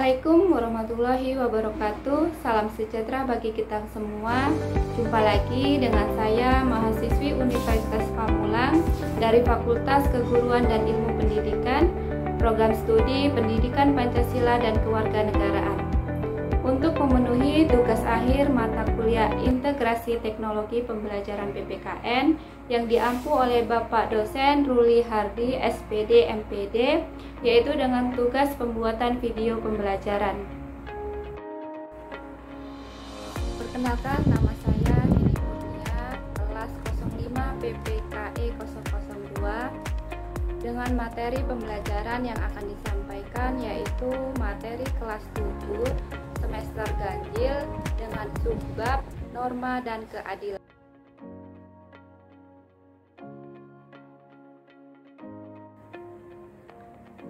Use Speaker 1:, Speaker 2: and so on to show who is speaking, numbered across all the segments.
Speaker 1: Assalamualaikum warahmatullahi wabarakatuh. Salam sejahtera bagi kita semua. Jumpa lagi dengan saya, mahasiswi Universitas Pamulang dari Fakultas Keguruan dan Ilmu Pendidikan, Program Studi Pendidikan Pancasila dan Kewarganegaraan. Untuk memenuhi tugas akhir mata kuliah Integrasi Teknologi Pembelajaran PPKN yang diampu oleh Bapak Dosen Ruli Hardi, SPD, MPD, yaitu dengan tugas pembuatan video pembelajaran. Perkenalkan, nama saya Nini Kurnia, kelas 05 PPKE 002, dengan materi pembelajaran yang akan disampaikan yaitu materi kelas 7 semester ganjil dengan subbab norma dan keadilan.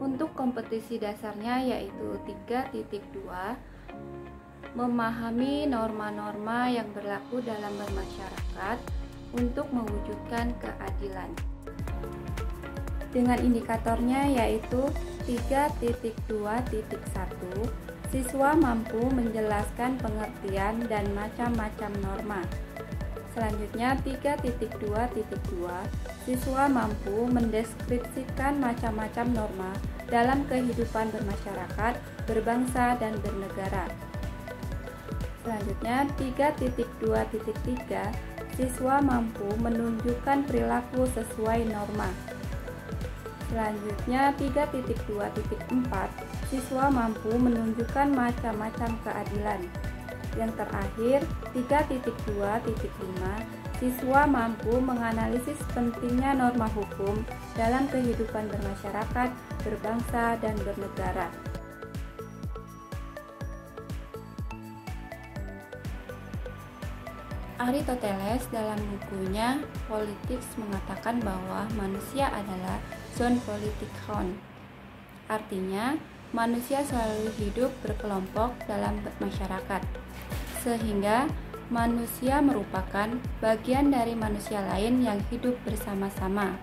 Speaker 1: Untuk kompetisi dasarnya yaitu 3.2, memahami norma-norma yang berlaku dalam bermasyarakat untuk mewujudkan keadilan. Dengan indikatornya yaitu 3.2.1, siswa mampu menjelaskan pengertian dan macam-macam norma. Selanjutnya 3.2.2, siswa mampu mendeskripsikan macam-macam norma dalam kehidupan bermasyarakat, berbangsa, dan bernegara. Selanjutnya 3.2.3, siswa mampu menunjukkan perilaku sesuai norma. Selanjutnya 3.2.4, siswa mampu menunjukkan macam-macam keadilan. Yang terakhir 3.2.5, siswa mampu menganalisis pentingnya norma hukum dalam kehidupan bermasyarakat, berbangsa, dan bernegara. Aristoteles dalam bukunya Politics mengatakan bahwa manusia adalah zon politikon. Artinya, manusia selalu hidup berkelompok dalam masyarakat, sehingga manusia merupakan bagian dari manusia lain yang hidup bersama-sama.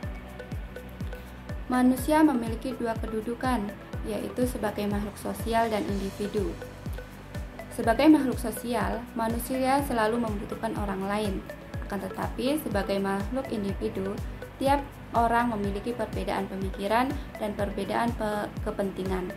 Speaker 1: Manusia memiliki dua kedudukan, yaitu sebagai makhluk sosial dan individu. Sebagai makhluk sosial, manusia selalu membutuhkan orang lain. Akan tetapi, sebagai makhluk individu, tiap orang memiliki perbedaan pemikiran dan perbedaan kepentingan.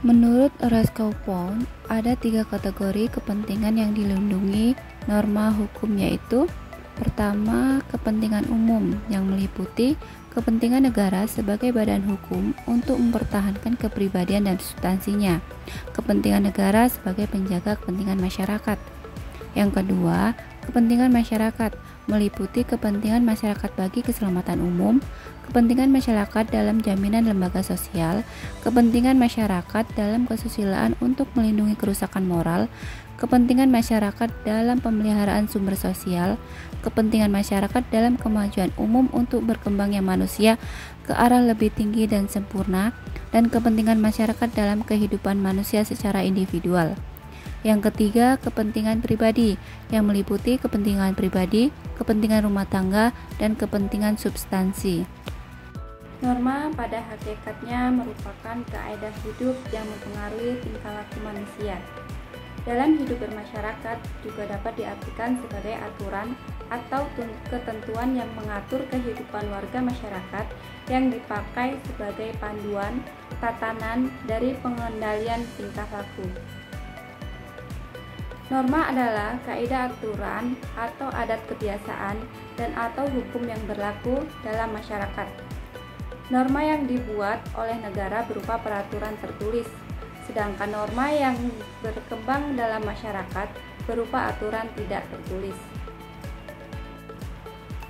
Speaker 1: Menurut Raskopon, ada 3 kategori kepentingan yang dilindungi norma hukum, yaitu: pertama, kepentingan umum yang meliputi kepentingan negara sebagai badan hukum untuk mempertahankan kepribadian dan substansinya, kepentingan negara sebagai penjaga kepentingan masyarakat. Yang kedua, kepentingan masyarakat meliputi kepentingan masyarakat bagi keselamatan umum, kepentingan masyarakat dalam jaminan lembaga sosial, kepentingan masyarakat dalam kesusilaan untuk melindungi kerusakan moral, kepentingan masyarakat dalam pemeliharaan sumber sosial, kepentingan masyarakat dalam kemajuan umum untuk berkembangnya manusia ke arah lebih tinggi dan sempurna, dan kepentingan masyarakat dalam kehidupan manusia secara individual. Yang ketiga, kepentingan pribadi yang meliputi kepentingan pribadi, kepentingan rumah tangga, dan kepentingan substansi. Norma pada hakikatnya merupakan kaidah hidup yang mempengaruhi tingkah laku manusia. Dalam hidup bermasyarakat juga dapat diartikan sebagai aturan atau ketentuan yang mengatur kehidupan warga masyarakat yang dipakai sebagai panduan tatanan dari pengendalian tingkah laku. Norma adalah kaidah aturan atau adat kebiasaan dan atau hukum yang berlaku dalam masyarakat. Norma yang dibuat oleh negara berupa peraturan tertulis, sedangkan norma yang berkembang dalam masyarakat berupa aturan tidak tertulis.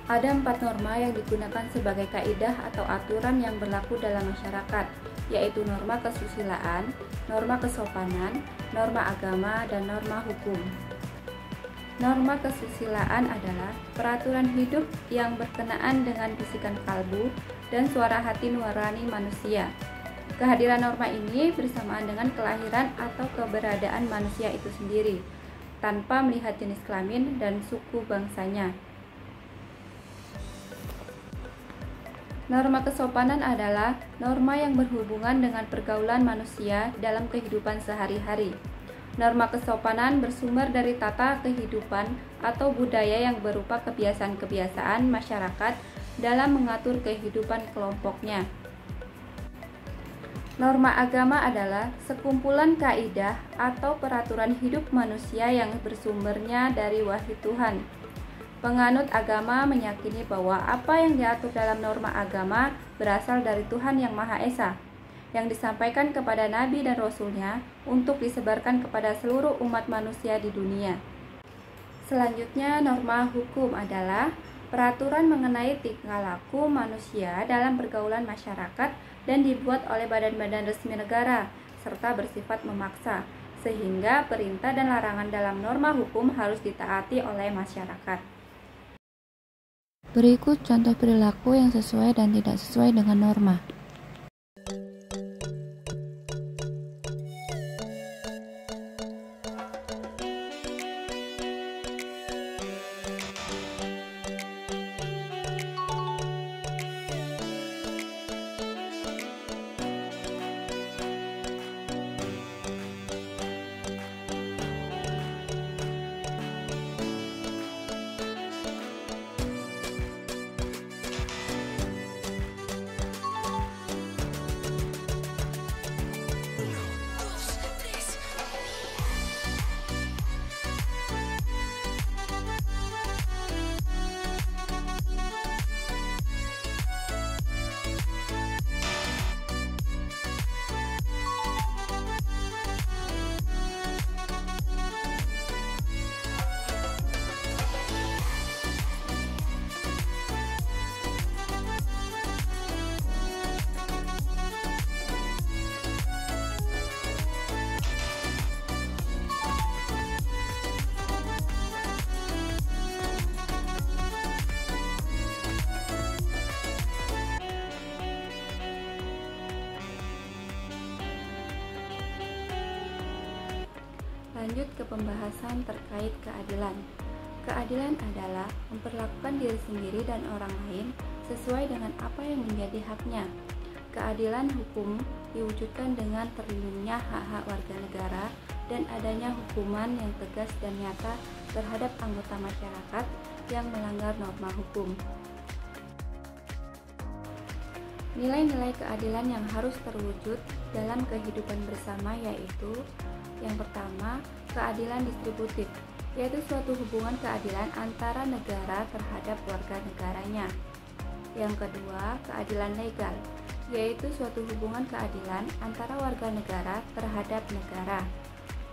Speaker 1: Ada 4 norma yang digunakan sebagai kaidah atau aturan yang berlaku dalam masyarakat, yaitu norma kesusilaan, norma kesopanan, norma agama, dan norma hukum. Norma kesusilaan adalah peraturan hidup yang berkenaan dengan bisikan kalbu dan suara hati nurani manusia. Kehadiran norma ini bersamaan dengan kelahiran atau keberadaan manusia itu sendiri, tanpa melihat jenis kelamin dan suku bangsanya. Norma kesopanan adalah norma yang berhubungan dengan pergaulan manusia dalam kehidupan sehari-hari. Norma kesopanan bersumber dari tata kehidupan atau budaya yang berupa kebiasaan-kebiasaan masyarakat dalam mengatur kehidupan kelompoknya. Norma agama adalah sekumpulan kaidah atau peraturan hidup manusia yang bersumbernya dari wahyu Tuhan. Penganut agama meyakini bahwa apa yang diatur dalam norma agama berasal dari Tuhan Yang Maha Esa, yang disampaikan kepada nabi dan rasulnya untuk disebarkan kepada seluruh umat manusia di dunia. Selanjutnya, norma hukum adalah peraturan mengenai tingkah laku manusia dalam pergaulan masyarakat dan dibuat oleh badan-badan resmi negara, serta bersifat memaksa, sehingga perintah dan larangan dalam norma hukum harus ditaati oleh masyarakat.
Speaker 2: Berikut contoh perilaku yang sesuai dan tidak sesuai dengan norma.
Speaker 1: Lanjut ke pembahasan terkait keadilan. Keadilan adalah memperlakukan diri sendiri dan orang lain sesuai dengan apa yang menjadi haknya. Keadilan hukum diwujudkan dengan terlindungnya hak-hak warga negara dan adanya hukuman yang tegas dan nyata terhadap anggota masyarakat yang melanggar norma hukum. Nilai-nilai keadilan yang harus terwujud dalam kehidupan bersama yaitu: yang pertama, keadilan distributif, yaitu suatu hubungan keadilan antara negara terhadap warga negaranya. Yang kedua, keadilan legal, yaitu suatu hubungan keadilan antara warga negara terhadap negara.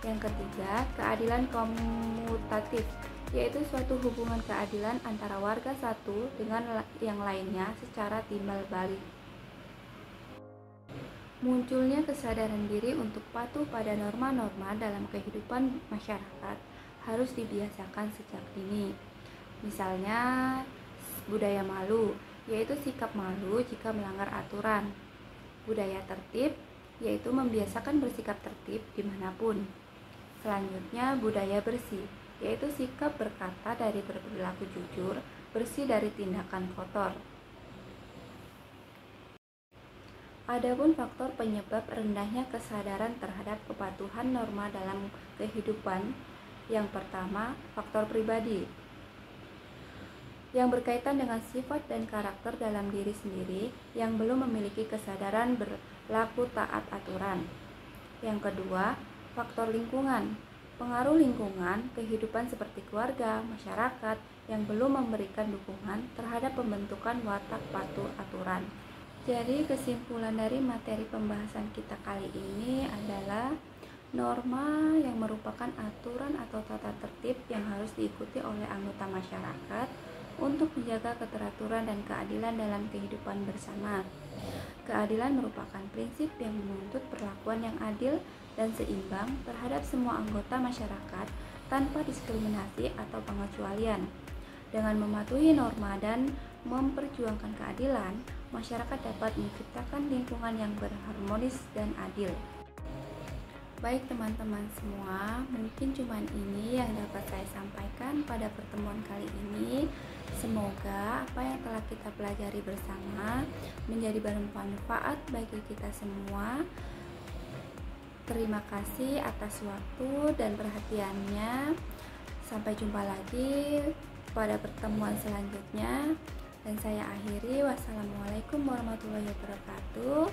Speaker 1: Yang ketiga, keadilan komutatif, yaitu suatu hubungan keadilan antara warga satu dengan yang lainnya secara timbal balik. Munculnya kesadaran diri untuk patuh pada norma-norma dalam kehidupan masyarakat harus dibiasakan sejak dini. Misalnya, budaya malu, yaitu sikap malu jika melanggar aturan. Budaya tertib, yaitu membiasakan bersikap tertib dimanapun. Selanjutnya, budaya bersih, yaitu sikap berkata dari berperilaku jujur, bersih dari tindakan kotor. Adapun faktor penyebab rendahnya kesadaran terhadap kepatuhan norma dalam kehidupan, yang pertama, faktor pribadi yang berkaitan dengan sifat dan karakter dalam diri sendiri yang belum memiliki kesadaran berlaku taat aturan. Yang kedua, faktor lingkungan, pengaruh lingkungan, kehidupan seperti keluarga, masyarakat yang belum memberikan dukungan terhadap pembentukan watak patuh aturan. Jadi kesimpulan dari materi pembahasan kita kali ini adalah norma yang merupakan aturan atau tata tertib yang harus diikuti oleh anggota masyarakat untuk menjaga keteraturan dan keadilan dalam kehidupan bersama. Keadilan merupakan prinsip yang menuntut perlakuan yang adil dan seimbang terhadap semua anggota masyarakat tanpa diskriminasi atau pengecualian. Dengan mematuhi norma dan memperjuangkan keadilan, masyarakat dapat menciptakan lingkungan yang berharmonis dan adil. Baik teman-teman semua, mungkin cuman ini yang dapat saya sampaikan pada pertemuan kali ini. Semoga apa yang telah kita pelajari bersama menjadi bermanfaat bagi kita semua. Terima kasih atas waktu dan perhatiannya. Sampai jumpa lagi pada pertemuan selanjutnya. Dan saya akhiri, wassalamualaikum warahmatullahi wabarakatuh.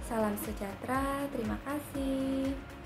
Speaker 1: Salam sejahtera, terima kasih.